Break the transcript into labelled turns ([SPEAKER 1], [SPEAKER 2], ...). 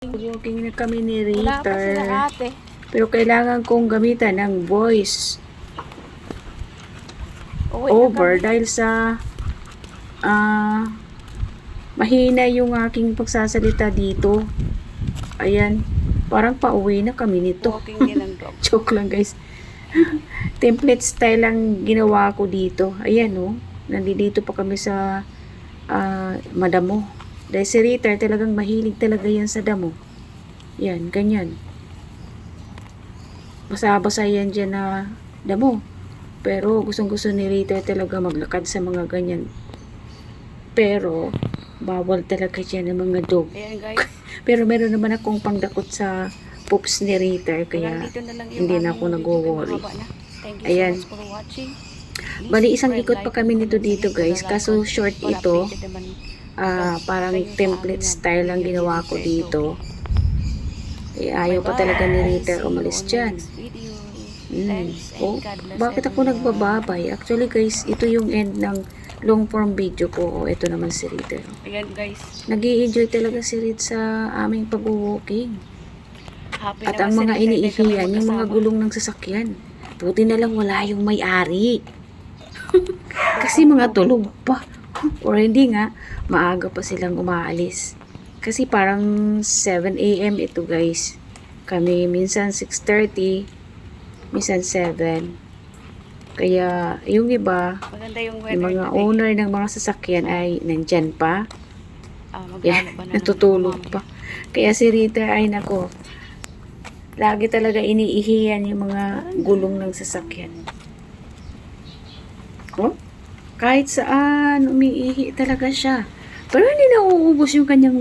[SPEAKER 1] Walking na kami ni
[SPEAKER 2] Wala pa sila
[SPEAKER 1] Ritter.
[SPEAKER 2] ate.
[SPEAKER 1] Pero kailangan kong gamitan ng voice
[SPEAKER 2] Uwi na
[SPEAKER 1] over
[SPEAKER 2] kami.
[SPEAKER 1] dahil sa mahina yung aking pagsasalita dito. Ayan. Parang pauwi na kami nito.
[SPEAKER 2] Walking din ang dog.
[SPEAKER 1] Joke lang guys. Template style lang ginawa ko dito. Ayan oh. Nandito pa kami sa madamo. Dahil si Ritter talagang mahilig talaga yan sa damo. Yan, ganyan. Basa-basa yan dyan na damo. Pero gustong-gusto ni Ritter talaga maglakad sa mga ganyan. Pero bawal talaga dyan ng mga dog.
[SPEAKER 2] Ayan guys.
[SPEAKER 1] Pero meron naman akong pangdakot sa poops ni Ritter. Kaya
[SPEAKER 2] Hanggang dito na lang yung
[SPEAKER 1] hindi na
[SPEAKER 2] aming
[SPEAKER 1] ako
[SPEAKER 2] video.
[SPEAKER 1] nag-worry.
[SPEAKER 2] Mahaba na. Thank you
[SPEAKER 1] Ayan.
[SPEAKER 2] so much for watching. Please
[SPEAKER 1] Bali, isang
[SPEAKER 2] subscribe,
[SPEAKER 1] ikot pa
[SPEAKER 2] like,
[SPEAKER 1] kami
[SPEAKER 2] and
[SPEAKER 1] nito
[SPEAKER 2] comment
[SPEAKER 1] dito
[SPEAKER 2] sa
[SPEAKER 1] guys.
[SPEAKER 2] video.
[SPEAKER 1] Kaso short
[SPEAKER 2] Para
[SPEAKER 1] ito.
[SPEAKER 2] updated naman
[SPEAKER 1] Parang
[SPEAKER 2] kayo sa
[SPEAKER 1] template
[SPEAKER 2] aming
[SPEAKER 1] style lang
[SPEAKER 2] video
[SPEAKER 1] ginawa
[SPEAKER 2] dito
[SPEAKER 1] ko
[SPEAKER 2] sa
[SPEAKER 1] dito.
[SPEAKER 2] SOP.
[SPEAKER 1] Eh, ayaw pa
[SPEAKER 2] Bye-bye.
[SPEAKER 1] talaga ni Ritter
[SPEAKER 2] See you
[SPEAKER 1] umalis
[SPEAKER 2] on my
[SPEAKER 1] dyan.
[SPEAKER 2] next video.
[SPEAKER 1] Mm.
[SPEAKER 2] Thanks and
[SPEAKER 1] Oh,
[SPEAKER 2] God bless
[SPEAKER 1] bakit ako
[SPEAKER 2] everyone.
[SPEAKER 1] nagbababay? Actually guys, ito yung end ng long form video ko. Oh, ito naman si Ritter.
[SPEAKER 2] Ayan guys.
[SPEAKER 1] Nag-i-enjoy talaga si Rit sa aming pag-walking.
[SPEAKER 2] Happy
[SPEAKER 1] At
[SPEAKER 2] naman
[SPEAKER 1] ang
[SPEAKER 2] si
[SPEAKER 1] mga
[SPEAKER 2] Ritter dahil kami
[SPEAKER 1] iniihiyan, yung mga
[SPEAKER 2] magkasama.
[SPEAKER 1] gulong ng sasakyan. Buti na lang wala yung may-ari. Kasi mga tulog pa. Or hindi nga, maaga pa silang umaalis. Kasi parang 7 AM ito guys. Kami minsan 6:30, minsan 7. Kaya yung iba,
[SPEAKER 2] Maganda yung weather
[SPEAKER 1] yung mga
[SPEAKER 2] today.
[SPEAKER 1] owner ng mga sasakyan ay nandyan pa.
[SPEAKER 2] Maglalaba na ng
[SPEAKER 1] Natutulog
[SPEAKER 2] mami.
[SPEAKER 1] pa. Kaya si Rita ay nako, lagi talaga iniihiyan yung mga gulong ng sasakyan. Oh? Kahit saan, umiihi talaga siya. Pero hindi na uubos yung kanyang